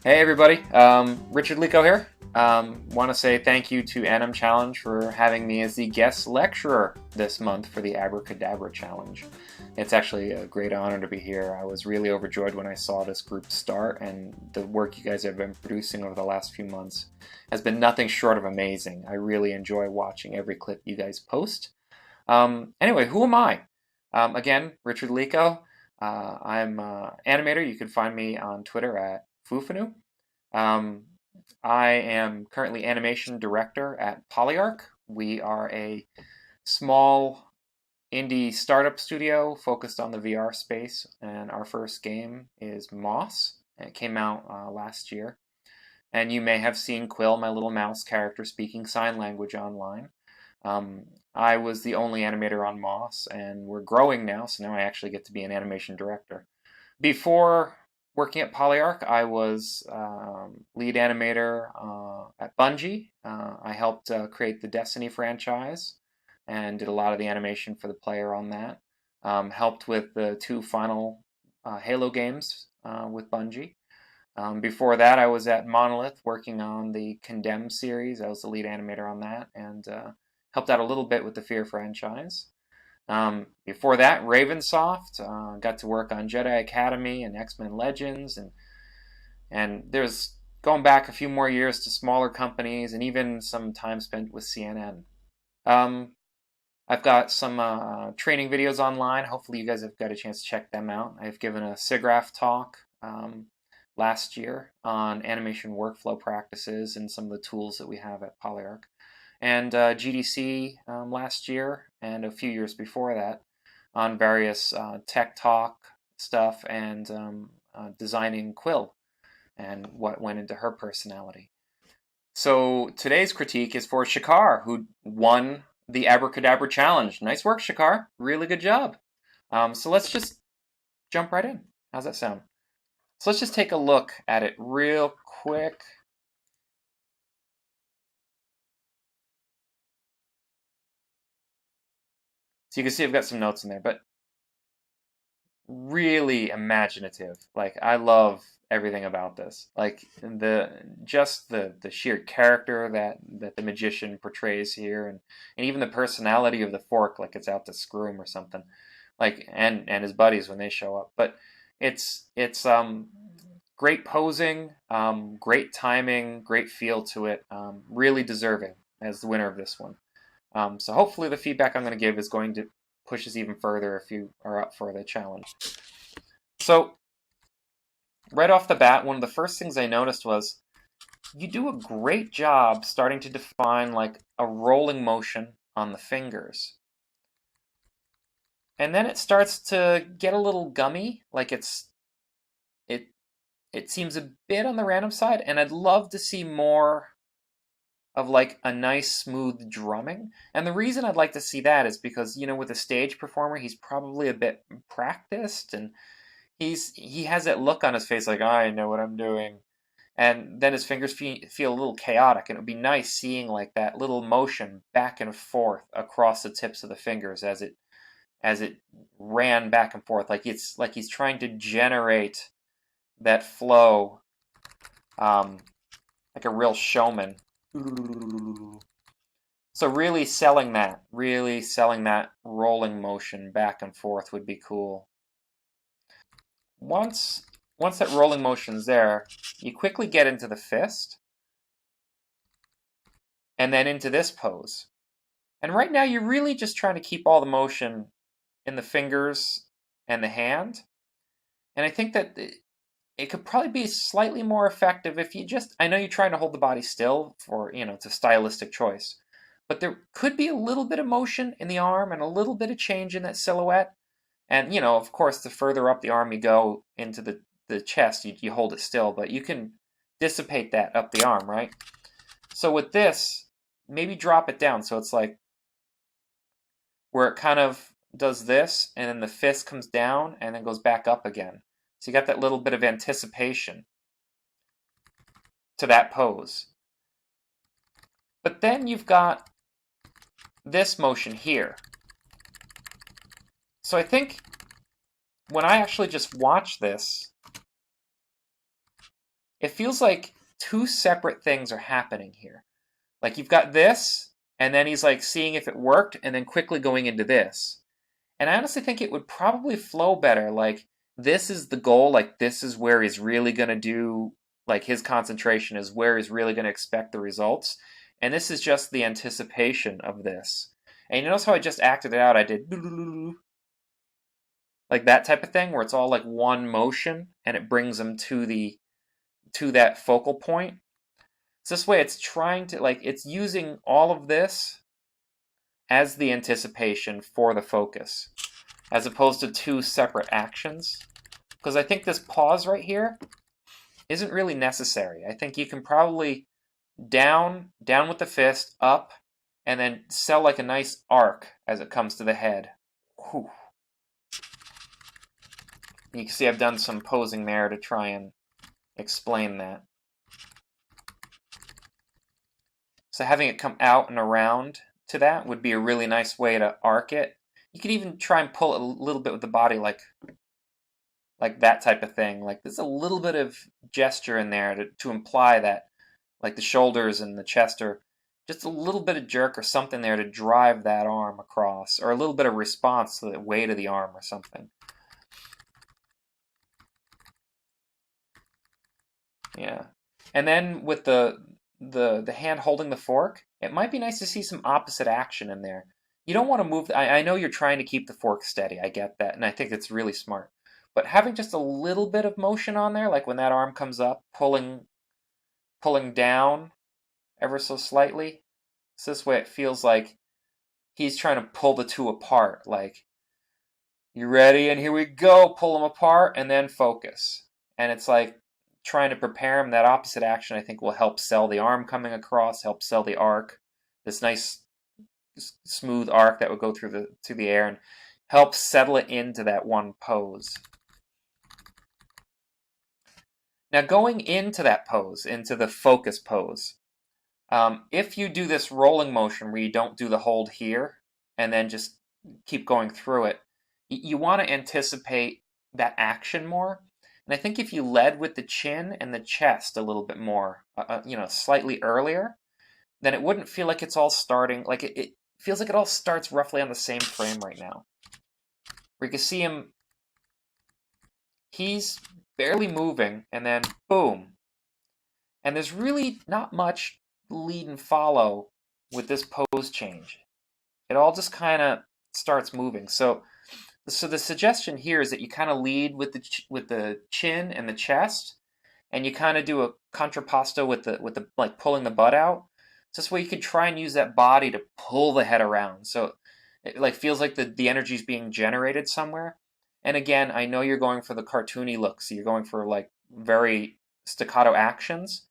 Hey everybody, Richard Lico here. Want to say thank you to AnimChallenge for having me as the guest lecturer this month for the Abracadabra Challenge. It's actually a great honor to be here. I was really overjoyed when I saw this group start, and the work you guys have been producing over the last few months has been nothing short of amazing. I really enjoy watching every clip you guys post. Anyway, who am I? Again, Richard Lico. I'm an animator. You can find me on Twitter at Fufanu. I am currently animation director at Polyarc. We are a small indie startup studio focused on the VR space, and our first game is Moss. It came out last year. And you may have seen Quill, my little mouse character, speaking sign language online. I was the only animator on Moss, and we're growing now, so now I actually get to be an animation director. Before working at Polyarc, I was lead animator at Bungie. I helped create the Destiny franchise and did a lot of the animation for the player on that. Helped with the two final Halo games with Bungie. Before that, I was at Monolith working on the Condemned series. I was the lead animator on that and helped out a little bit with the Fear franchise. Before that, Ravensoft, got to work on Jedi Academy and X-Men Legends, and there's going back a few more years to smaller companies and even some time spent with CNN. I've got some training videos online. Hopefully you guys have got a chance to check them out. I've given a SIGGRAPH talk last year on animation workflow practices and some of the tools that we have at Polyarc. And GDC last year and a few years before that on various tech talk stuff and designing Quill and what went into her personality. So today's critique is for Shekhar, who won the Abracadabra Challenge. Nice work, Shekhar. Really good job. So let's just jump right in. How's that sound? So let's just take a look at it real quick. So you can see I've got some notes in there, but really imaginative. Like, I love everything about this. Like the sheer character that the magician portrays here, and even the personality of the fork, like it's out to screw him or something. Like and his buddies when they show up. But it's great posing, great timing, great feel to it. Really deserving as the winner of this one. So hopefully the feedback I'm going to give is going to push us even further if you are up for the challenge. So right off the bat, one of the first things I noticed was you do a great job starting to define like a rolling motion on the fingers. And then it starts to get a little gummy, like it seems a bit on the random side, and I'd love to see more of like a nice smooth drumming. And the reason I'd like to see that is because, you know, with a stage performer, he's probably a bit practiced, and he has that look on his face like, I know what I'm doing. And then his fingers feel a little chaotic, and it would be nice seeing like that little motion back and forth across the tips of the fingers as it ran back and forth, like he's trying to generate that flow, like a real showman. So really selling that rolling motion back and forth would be cool. Once that rolling motion's there, you quickly get into the fist, and then into this pose. And right now you're really just trying to keep all the motion in the fingers and the hand. And I think that it could probably be slightly more effective if you just, I know you're trying to hold the body still for, you know, it's a stylistic choice, but there could be a little bit of motion in the arm and a little bit of change in that silhouette. And, you know, of course, the further up the arm you go into the chest, you hold it still, but you can dissipate that up the arm, right? So with this, maybe drop it down so it's like where it kind of does this, and then the fist comes down and then goes back up again. So you got that little bit of anticipation to that pose. But then you've got this motion here. So I think when I actually just watch this, it feels like two separate things are happening here. Like you've got this, and then he's like seeing if it worked, and then quickly going into this. And I honestly think it would probably flow better. Like this is the goal, like this is where he's really gonna do, like his concentration is where he's really gonna expect the results. And this is just the anticipation of this. And you notice how I just acted it out? I did like that type of thing where it's all like one motion and it brings them to that focal point. So this way it's trying to, like, it's using all of this as the anticipation for the focus, as opposed to two separate actions. Because I think this pause right here isn't really necessary. I think you can probably down with the fist, up, and then sell like a nice arc as it comes to the head. Whew. You can see I've done some posing there to try and explain that. So having it come out and around to that would be a really nice way to arc it. You could even try and pull it a little bit with the body, like that type of thing. Like there's a little bit of gesture in there to imply that, like the shoulders and the chest are just a little bit of jerk or something there to drive that arm across, or a little bit of response to the weight of the arm or something. Yeah. And then with the hand holding the fork, it might be nice to see some opposite action in there. You don't want to move. I know you're trying to keep the fork steady. I get that, and I think it's really smart. But having just a little bit of motion on there, like when that arm comes up, pulling down ever so slightly, so this way it feels like he's trying to pull the two apart. Like, you ready? And here we go. Pull them apart, and then focus. And it's like trying to prepare him. That opposite action, I think, will help sell the arm coming across, help sell the arc, this nice smooth arc that would go through the air, and help settle it into that one pose. Now going into that pose, into the focus pose, if you do this rolling motion where you don't do the hold here and then just keep going through it, you want to anticipate that action more. And I think if you led with the chin and the chest a little bit more, slightly earlier, then it wouldn't feel like it's all starting, like it feels like it all starts roughly on the same frame right now. Where you can see him, he's barely moving, and then boom. And there's really not much lead and follow with this pose change. It all just kind of starts moving. So the suggestion here is that you kind of lead with the chin and the chest, and you kind of do a contrapposto with the like pulling the butt out. So this way you could try and use that body to pull the head around. So it like feels like the energy is being generated somewhere. And again, I know you're going for the cartoony look, so you're going for like very staccato actions,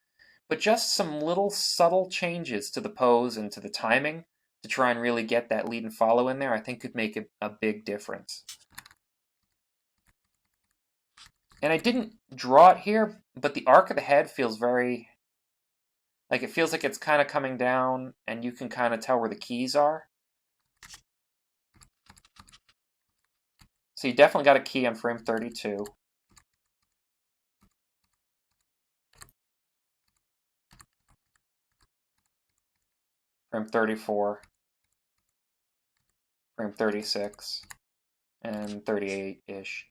but just some little subtle changes to the pose and to the timing to try and really get that lead and follow in there, I think could make a big difference. And I didn't draw it here, but the arc of the head feels very, like it feels like it's kind of coming down, and you can kind of tell where the keys are. So you definitely got a key on frame 32. Frame 34. Frame 36. And 38-ish.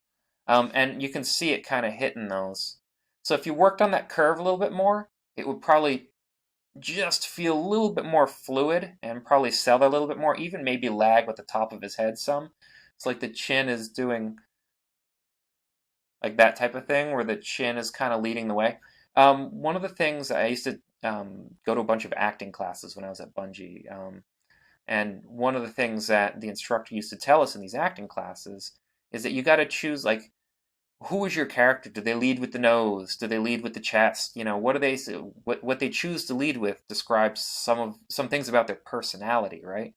And you can see it kind of hitting those. So if you worked on that curve a little bit more, it would probably just feel a little bit more fluid and probably sell that a little bit more, even maybe lag with the top of his head some. It's like the chin is doing like that type of thing where the chin is kind of leading the way. One of the things I used to go to a bunch of acting classes when I was at Bungie, and one of the things that the instructor used to tell us in these acting classes is that you got to choose, like, who is your character? Do they lead with the nose? Do they lead with the chest? You know, what do they what they choose to lead with describes some things about their personality, right?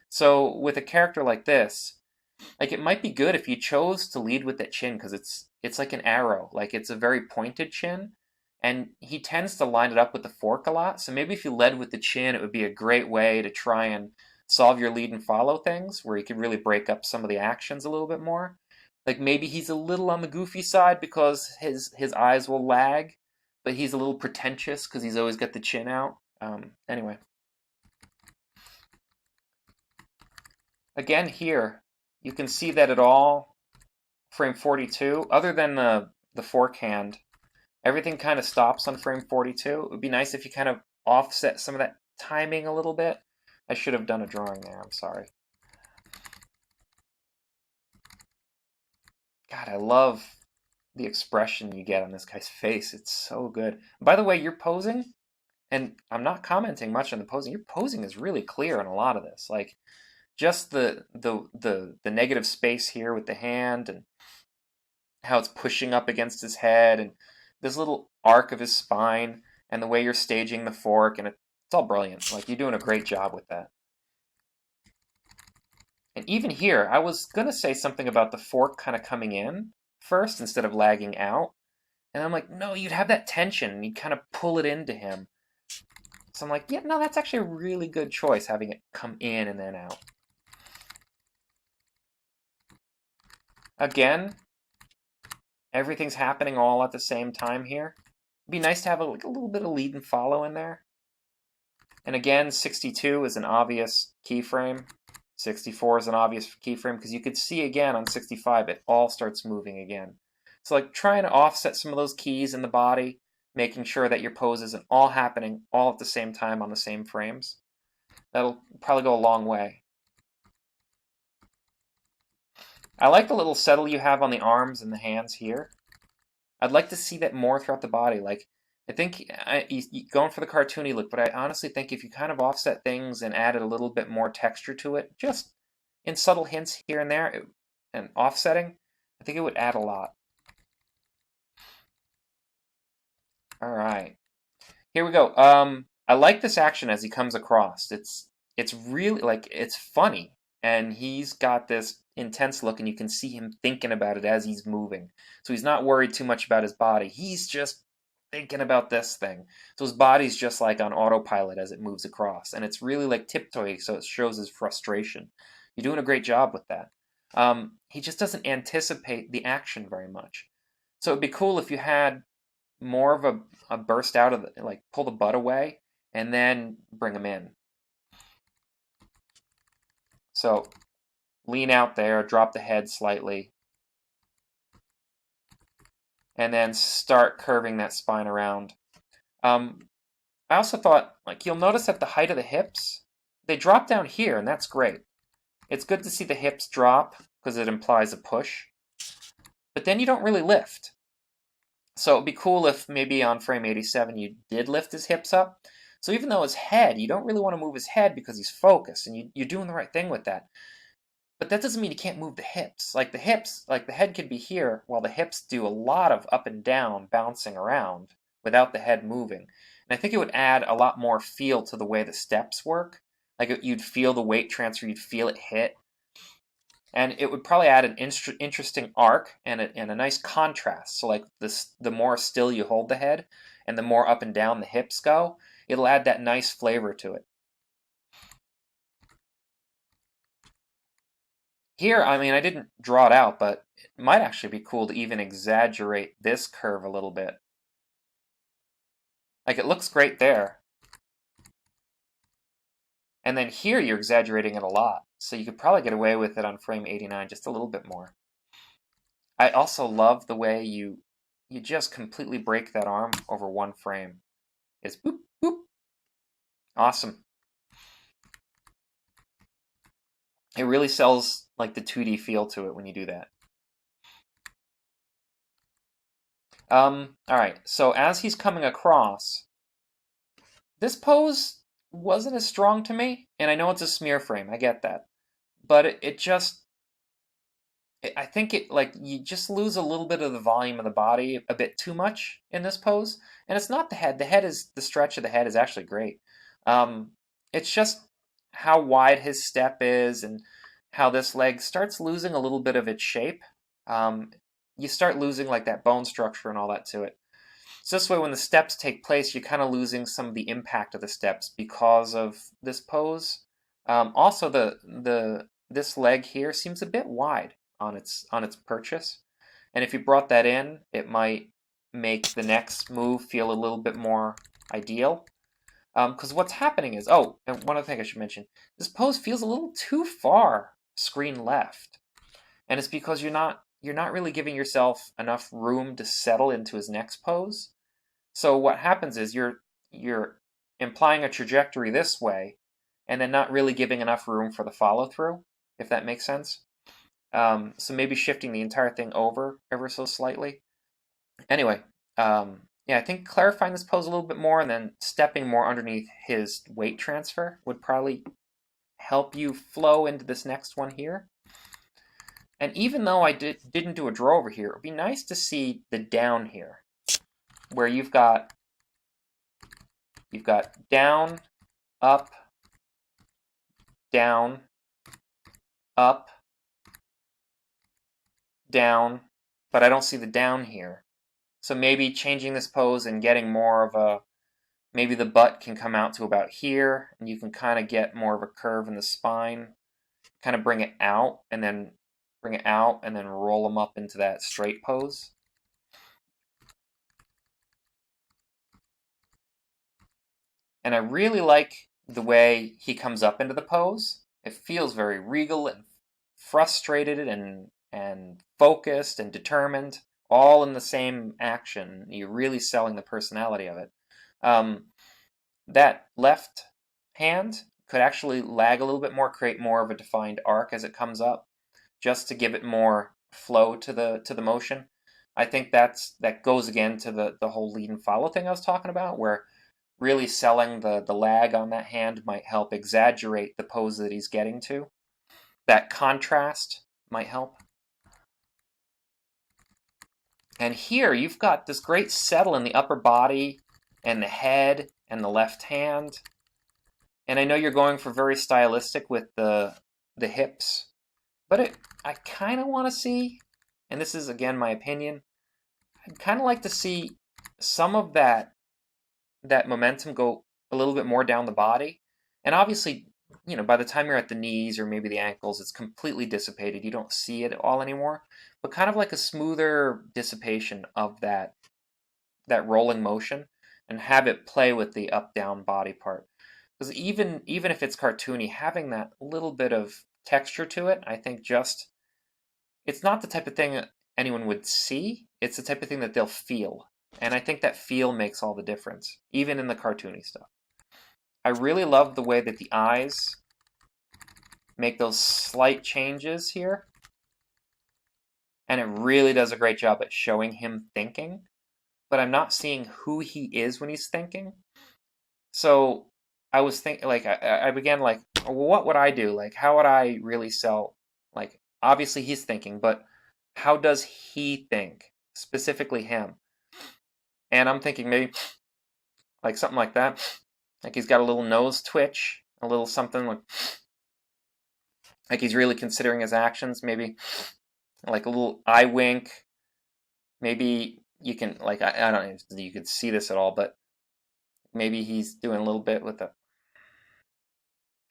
So with a character like this, like it might be good if you chose to lead with that chin because it's like an arrow, like it's a very pointed chin, and he tends to line it up with the fork a lot. So maybe if you led with the chin, it would be a great way to try and solve your lead and follow things, where you could really break up some of the actions a little bit more. Like maybe he's a little on the goofy side because his eyes will lag, but he's a little pretentious because he's always got the chin out. Anyway. Again here, you can see that at all frame 42, other than the forehand, everything kind of stops on frame 42. It would be nice if you kind of offset some of that timing a little bit. I should have done a drawing there, I'm sorry. God, I love the expression you get on this guy's face. It's so good. By the way, you're posing, and I'm not commenting much on the posing. Your posing is really clear on a lot of this. Like, just the negative space here with the hand and how it's pushing up against his head and this little arc of his spine and the way you're staging the fork, and it's all brilliant. Like, you're doing a great job with that. And even here, I was going to say something about the fork kind of coming in first instead of lagging out. And I'm like, no, you'd have that tension and you'd kind of pull it into him. So I'm like, yeah, no, that's actually a really good choice, having it come in and then out. Again, everything's happening all at the same time here. It'd be nice to have a little bit of lead and follow in there. And again, 62 is an obvious keyframe. 64 is an obvious keyframe because you could see again on 65 it all starts moving again. So like trying to offset some of those keys in the body, making sure that your pose isn't all happening all at the same time on the same frames. That'll probably go a long way. I like the little settle you have on the arms and the hands here. I'd like to see that more throughout the body. Like, I think you're going for the cartoony look, but I honestly think if you kind of offset things and added a little bit more texture to it, just in subtle hints here and there, and offsetting, I think it would add a lot. All right, here we go. I like this action as he comes across. It's really, like, it's funny, and he's got this intense look, and you can see him thinking about it as he's moving. So he's not worried too much about his body. He's just thinking about this thing. So his body's just like on autopilot as it moves across, and it's really like tiptoeing, so it shows his frustration. You're doing a great job with that. He just doesn't anticipate the action very much. So it'd be cool if you had more of a burst out of the, like, pull the butt away and then bring him in. So lean out there, drop the head slightly, and then start curving that spine around. I also thought, like, you'll notice at the height of the hips, they drop down here, and that's great. It's good to see the hips drop because it implies a push, but then you don't really lift. So it'd be cool if maybe on frame 87 you did lift his hips up. So even though his head, you don't really want to move his head because he's focused, and you're doing the right thing with that. But that doesn't mean you can't move the hips. Like the hips, like the head could be here, while the hips do a lot of up and down bouncing around without the head moving. And I think it would add a lot more feel to the way the steps work. Like you'd feel the weight transfer, you'd feel it hit. And it would probably add an interesting arc and a nice contrast. So like this, the more still you hold the head and the more up and down the hips go, it'll add that nice flavor to it. Here, I mean, I didn't draw it out, but it might actually be cool to even exaggerate this curve a little bit. Like, it looks great there. And then here, you're exaggerating it a lot. So you could probably get away with it on frame 89 just a little bit more. I also love the way you just completely break that arm over one frame. It's boop, boop. Awesome. It really sells like the 2D feel to it when you do that. All right, so as he's coming across, this pose wasn't as strong to me, and I know it's a smear frame, I get that. But I think it, like, you just lose a little bit of the volume of the body a bit too much in this pose. And it's not the head. The stretch of the head is actually great. It's just how wide his step is and how this leg starts losing a little bit of its shape. You start losing like that bone structure and all that to it. So this way, when the steps take place, you're kind of losing some of the impact of the steps because of this pose. Also, this leg here seems a bit wide on its purchase, and if you brought that in, it might make the next move feel a little bit more ideal. Because what's happening is, oh, and one other thing I should mention, this pose feels a little too far screen left. And it's because you're not really giving yourself enough room to settle into his next pose. So what happens is you're implying a trajectory this way, and then not really giving enough room for the follow through, if that makes sense. So maybe shifting the entire thing over ever so slightly. Anyway, yeah, I think clarifying this pose a little bit more and then stepping more underneath his weight transfer would probably help you flow into this next one here. And even though I didn't do a draw over here, it would be nice to see the down here, where you've got down, up, down, up, down, but I don't see the down here. So maybe changing this pose and getting more of a, maybe the butt can come out to about here, and you can kind of get more of a curve in the spine, kind of bring it out, and then roll them up into that straight pose. And I really like the way he comes up into the pose. It feels very regal and frustrated and focused and determined, all in the same action. You're really selling the personality of it. That left hand could actually lag a little bit more, create more of a defined arc as it comes up, just to give it more flow to the motion. I think that goes again to the whole lead and follow thing I was talking about, where really selling the lag on that hand might help exaggerate the pose that he's getting to. That contrast might help. And here you've got this great settle in the upper body and the head and the left hand. And I know you're going for very stylistic with the hips, but I kind of want to see, and this is again my opinion, I'd kind of like to see some of that momentum go a little bit more down the body. And obviously, by the time you're at the knees or maybe the ankles, it's completely dissipated. You don't see it all anymore. But kind of like a smoother dissipation of that rolling motion, and have it play with the up-down body part. Because even if it's cartoony, having that little bit of texture to it, I think it's not the type of thing anyone would see. It's the type of thing that they'll feel. And I think that feel makes all the difference, even in the cartoony stuff. I really love the way that the eyes make those slight changes here. And it really does a great job at showing him thinking. But I'm not seeing who he is when he's thinking. So I was thinking, I began well, what would I do? Like, how would I really sell? Like, obviously he's thinking, but how does he think? Specifically him. And I'm thinking maybe like something like that. Like he's got a little nose twitch, a little something like he's really considering his actions. Maybe like a little eye wink. Maybe you can, I don't know if you could see this at all, but maybe he's doing a little bit with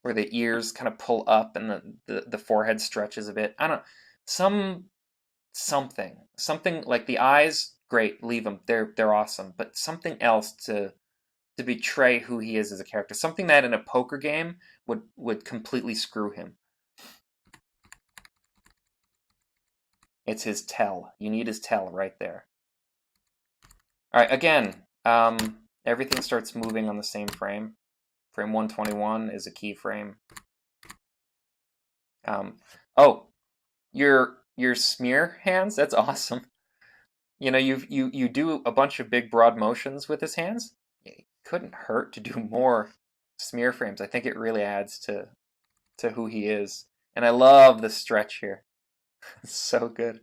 where the ears kind of pull up and the forehead stretches a bit. I don't know. Something like the eyes, great, leave them. They're awesome. But something else to betray who he is as a character. Something that in a poker game would completely screw him. It's his tell. You need his tell right there. All right, again, everything starts moving on the same frame. Frame 121 is a keyframe. Oh, your smear hands, that's awesome. You do a bunch of big broad motions with his hands. It couldn't hurt to do more smear frames. I think it really adds to who he is. And I love the stretch here. It's so good.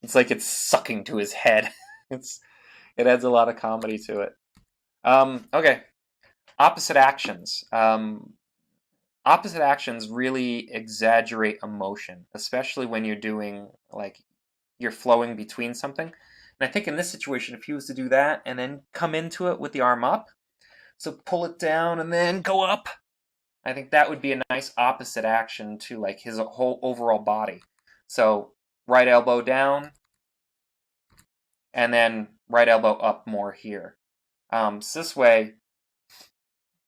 It's like it's sucking to his head. It adds a lot of comedy to it. Okay. Opposite actions. Opposite actions really exaggerate emotion, especially when you're doing, you're flowing between something. And I think in this situation, if he was to do that and then come into it with the arm up, so pull it down and then go up, I think that would be a nice opposite action to his whole overall body. So right elbow down, and then right elbow up more here. So this way,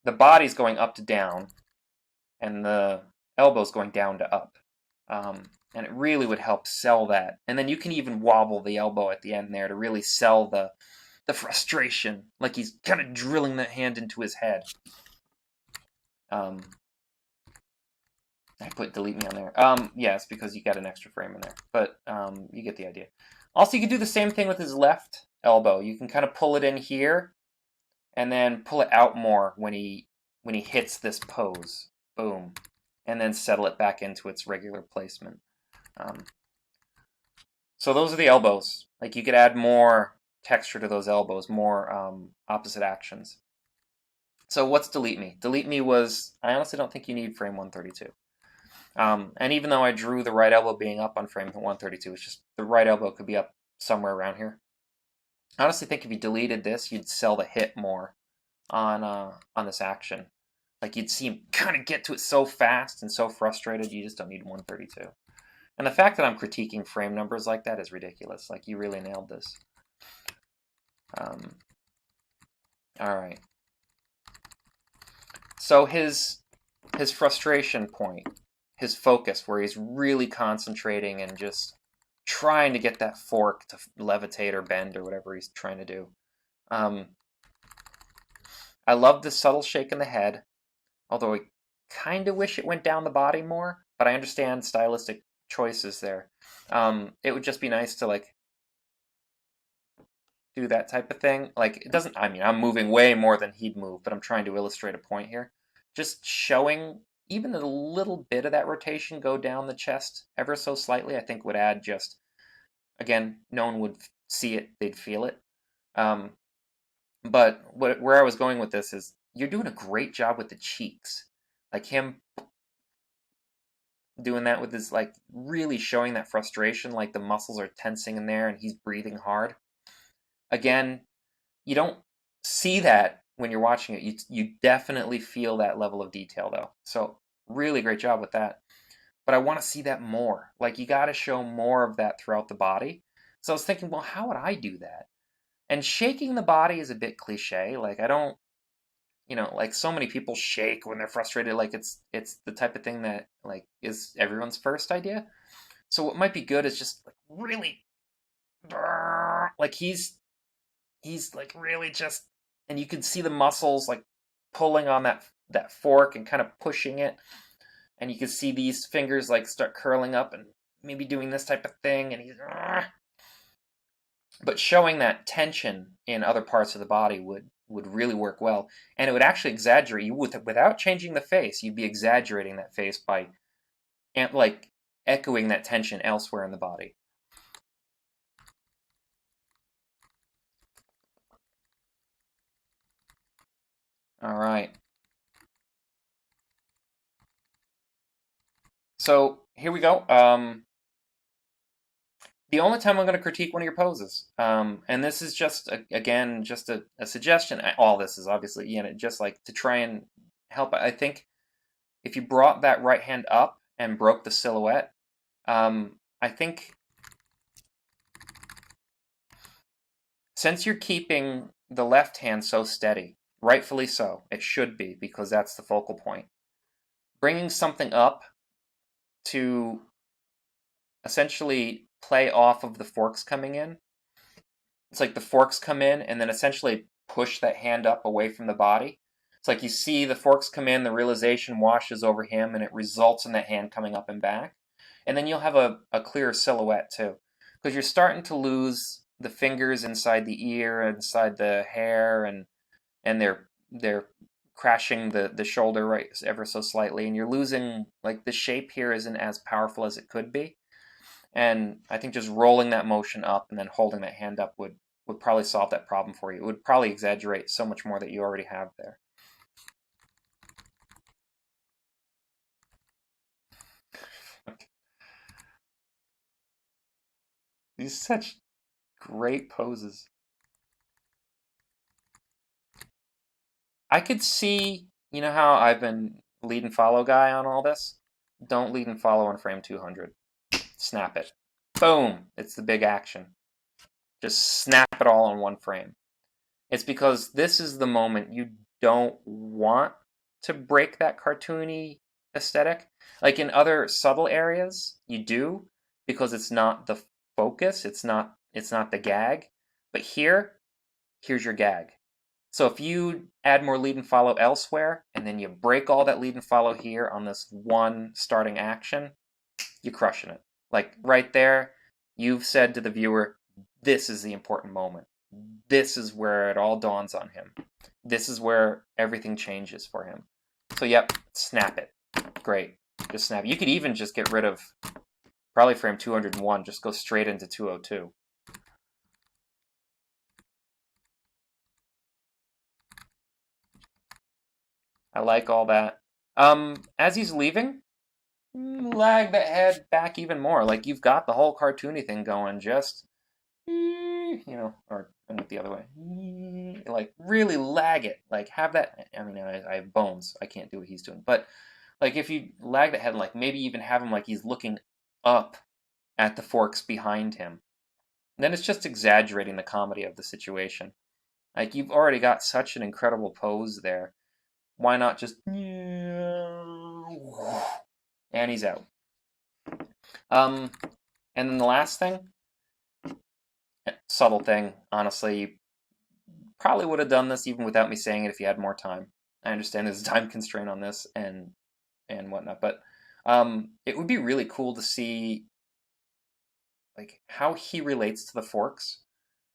the body's going up to down, and the elbow's going down to up. And it really would help sell that. And then you can even wobble the elbow at the end there to really sell the frustration, like he's kind of drilling that hand into his head. I put delete me on there. Yes, because you got an extra frame in there, but you get the idea. Also, you can do the same thing with his left elbow. You can kind of pull it in here, and then pull it out more when he hits this pose. Boom, and then settle it back into its regular placement. So those are the elbows. Like, you could add more texture to those elbows, more opposite actions. So what's delete me? Delete me was, I honestly don't think you need frame 132. And even though I drew the right elbow being up on frame 132, it's just the right elbow could be up somewhere around here. I honestly think if you deleted this, you'd sell the hit more on this action. Like, you'd see him kind of get to it so fast and so frustrated, you just don't need 132. And the fact that I'm critiquing frame numbers like that is ridiculous. Like, you really nailed this. All right. So his frustration point, his focus, where he's really concentrating and just trying to get that fork to levitate or bend or whatever he's trying to do. I love the subtle shake in the head, although I kind of wish it went down the body more, but I understand stylistic choices there. It would just be nice to, like, do that type of thing. Like, it doesn't, I mean, I'm moving way more than he'd move, but I'm trying to illustrate a point here. Just showing even a little bit of that rotation go down the chest ever so slightly, I think would add just, again, no one would see it, they'd feel it. But where I was going with this is, you're doing a great job with the cheeks. Like, him doing that with his, like, really showing that frustration, like the muscles are tensing in there and he's breathing hard. Again, you don't see that when you're watching it. You definitely feel that level of detail, though. So really great job with that. But I want to see that more. Like, you got to show more of that throughout the body. So I was thinking, well, how would I do that? And shaking the body is a bit cliche. Like, I don't, like, so many people shake when they're frustrated. Like, it's the type of thing that, like, is everyone's first idea. So what might be good is just, like, really, like, he's like really just, and you can see the muscles, like, pulling on that fork and kind of pushing it, and you can see these fingers, like, start curling up and maybe doing this type of thing, and he's, but showing that tension in other parts of the body would really work well, and it would actually exaggerate. Without changing the face, you'd be exaggerating that face by, like, echoing that tension elsewhere in the body. All right. So here we go. The only time I'm going to critique one of your poses, and this is just, again, just a suggestion. All this is obviously, just like to try and help. I think if you brought that right hand up and broke the silhouette, I think since you're keeping the left hand so steady, rightfully so, it should be, because that's the focal point. Bringing something up to essentially play off of the forks coming in. It's like the forks come in and then essentially push that hand up away from the body. It's like you see the forks come in, the realization washes over him, and it results in that hand coming up and back. And then you'll have a clearer silhouette too, because you're starting to lose the fingers inside the ear, inside the hair, and they're crashing the shoulder right ever so slightly, and you're losing, like, the shape here isn't as powerful as it could be. And I think just rolling that motion up and then holding that hand up would probably solve that problem for you. It would probably exaggerate so much more that you already have there. These are such great poses. I could see, how I've been lead and follow guy on all this? Don't lead and follow on frame 200. Snap it. Boom! It's the big action. Just snap it all in one frame. It's because this is the moment you don't want to break that cartoony aesthetic. Like in other subtle areas, you do, because it's not the focus, it's not the gag. But here's your gag. So if you add more lead and follow elsewhere, and then you break all that lead and follow here on this one starting action, you're crushing it. Like right there, you've said to the viewer, this is the important moment. This is where it all dawns on him. This is where everything changes for him. So yep, snap it. Great. Just snap it. You could even just get rid of probably frame 201, just go straight into 202. I like all that. As he's leaving, lag the head back even more. Like you've got the whole cartoony thing going, just or the other way. Like really lag it. Like have that. I mean, I have bones. I can't do what he's doing. But like if you lag the head, like maybe even have him like he's looking up at the forks behind him. And then it's just exaggerating the comedy of the situation. Like you've already got such an incredible pose there. Why not just and he's out. And then the last thing, subtle thing, honestly, you probably would have done this even without me saying it if you had more time. I understand there's a time constraint on this and whatnot, but it would be really cool to see like how he relates to the forks.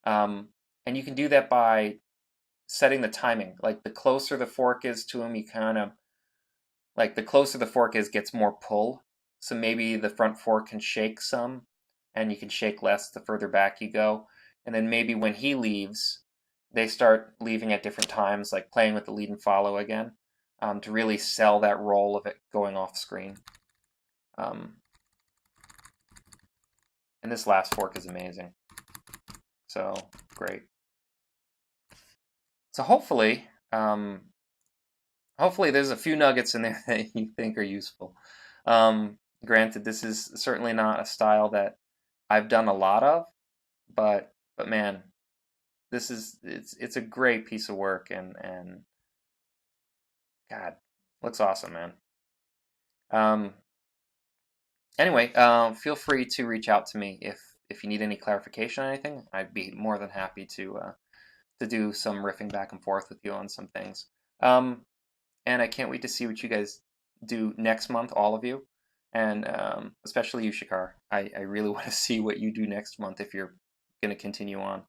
And you can do that by setting the timing. Like the closer the fork is to him, you kind of like the closer the fork is, gets more pull. So maybe the front fork can shake some, and you can shake less the further back you go. And then maybe when he leaves, they start leaving at different times, like playing with the lead and follow again, to really sell that role of it going off screen. And this last fork is amazing. So great. So hopefully there's a few nuggets in there that you think are useful. Granted, this is certainly not a style that I've done a lot of, but man, it's a great piece of work, and God, looks awesome, man. Anyway, feel free to reach out to me if you need any clarification on anything. I'd be more than happy to do some riffing back and forth with you on some things. And I can't wait to see what you guys do next month, all of you, and especially you, Shekhar. I really want to see what you do next month if you're going to continue on.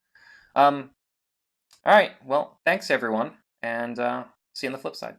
All right, well, thanks everyone, and see you on the flip side.